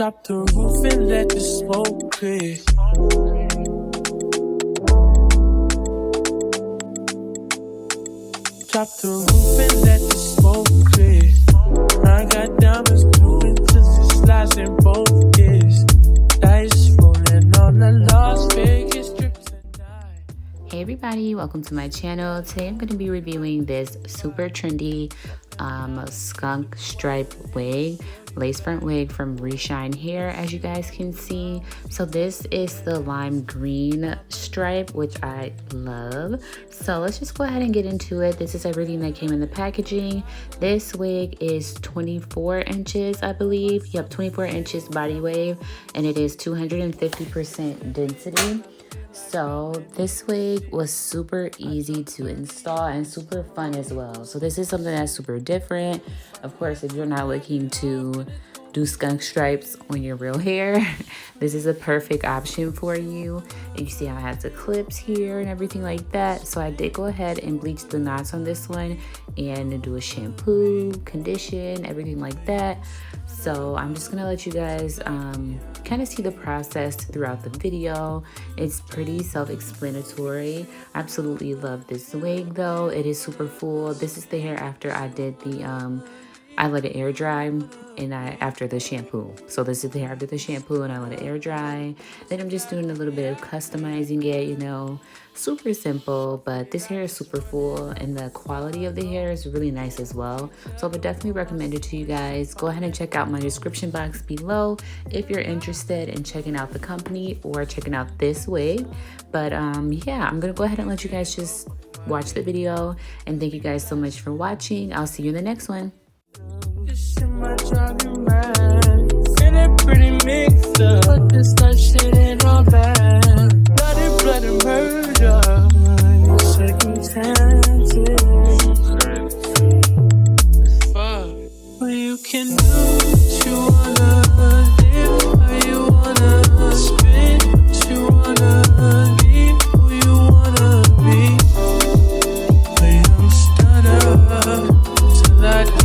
Drop the roof and let the smoke clear. Drop the roof and let the smoke clear. I got diamonds moving just the slides in both ears. Dice rolling on the Las Vegas strip tonight. Hey everybody, welcome to my channel. Today I'm going to be reviewing this super trendy skunk stripe wig, lace front wig from Reshine Hair, as you guys can see. So this is the lime green stripe, which I love. So let's just go ahead and get into it. This is everything that came in the packaging. This wig is 24 inches, I believe. Yep, 24 inches body wave, and it is 250% density. So this wig was super easy to install and super fun as well. So this is something that's super different. Of course, if you're not looking to do skunk stripes on your real hair, this is a perfect option for you. And you see how it has the clips here and everything like that. So I did go ahead and bleach the knots on this one and do a shampoo, condition, everything like that. So I'm just gonna let you guys kind of see the process throughout the video. It's pretty self-explanatory. Absolutely love this wig though. It is super full. This is the hair after I did the I let it air dry and after the shampoo. So this is the hair after the shampoo and I let it air dry. Then I'm just doing a little bit of customizing it, you know, super simple, but this hair is super full and the quality of the hair is really nice as well. So I would definitely recommend it to you guys. Go ahead and check out my description box below if you're interested in checking out the company or checking out this wig. But yeah, I'm gonna go ahead and let you guys just watch the video, and thank you guys so much for watching. I'll see you in the next one. This shit might drive you mad. Feeling pretty mixed up, but this life shit ain't all bad. Bloody murder, second chances. Fuck. Well, you can do what you wanna, live how you wanna, spin what you wanna, be who you wanna be. But you don't stutter till I die.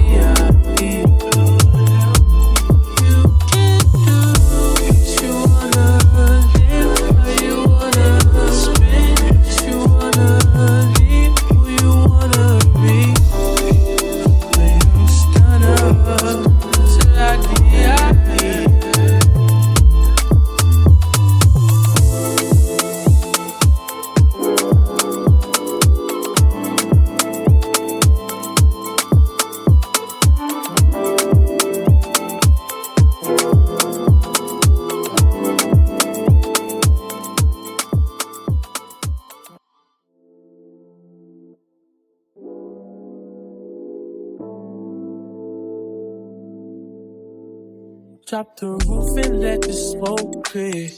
Drop the roof and let the smoke clear.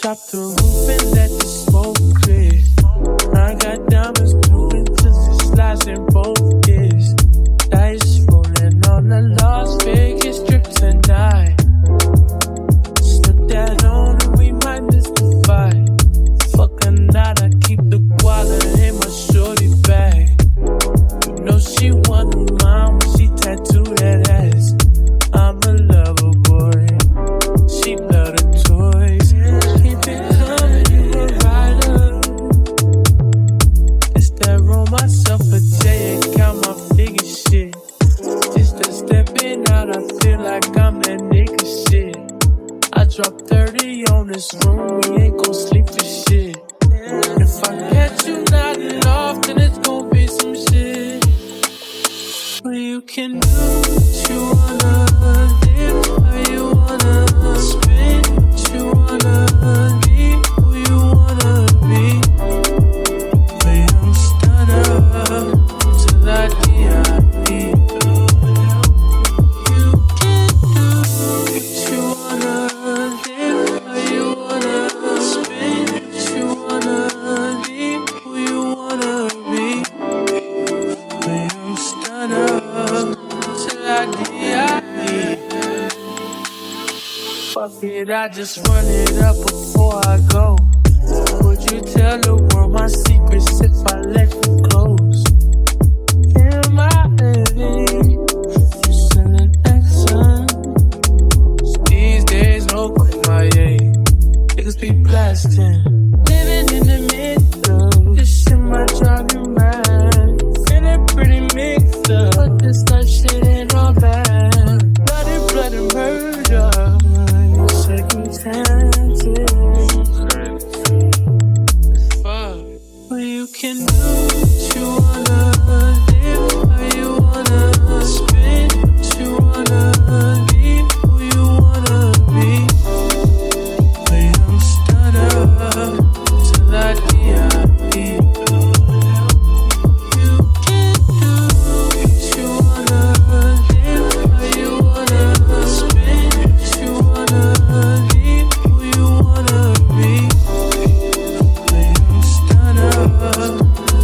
Drop the roof and let the smoke clear. I got diamonds moving just the slides in both ears. Dice rolling on the Las Vegas strip tonight. Slip that on and we might miss the fight. Fuck or not, I keep the guala in my shorty bag. No, she wasn't mine when she tattooed that ass. I'm a lover boy, she love the toys. Keep it coming, you a rider. It's that roll myself a J and count my figure shit. Just to stepping out, I feel like I'm that nigga shit. I dropped 30 on this room, we ain't gon' sleep for shit. If I catch you nodding off, then it's gon' be some shit. Well, you can do what you wanna, live how you wanna, spin what you wanna, be who you wanna be. But you don't stutter till I die. You can do what you wanna, live how you wanna, spin what you wanna, be who you wanna be. But you don't stutter till I die. Fuck it, I just run it up before I go. Would you tell the world my secrets if I let you close? In my be blasting. Living in the middle, this shit might drive you mad. Feeling pretty mixed up, but this life shit ain't all bad. Blood and murder, second chances. Fuck. Well, you can do what you wanna, live how you wanna, spin what you wanna, be who you wanna be. But you don't stutter till I D.I.E. You can do what you wanna, live how you wanna, spin what you wanna, be who you wanna be. But you don't stutter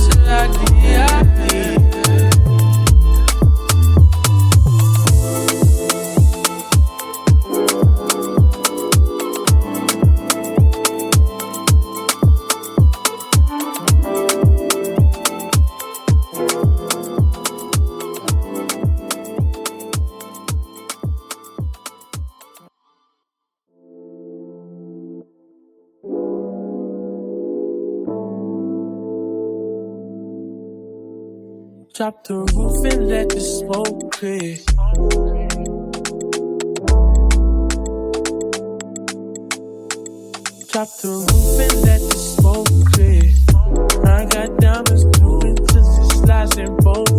till I D.I.E. Drop the roof and let the smoke clear. Drop the roof and let the smoke clear. I got diamonds, 2 inches, it slides in both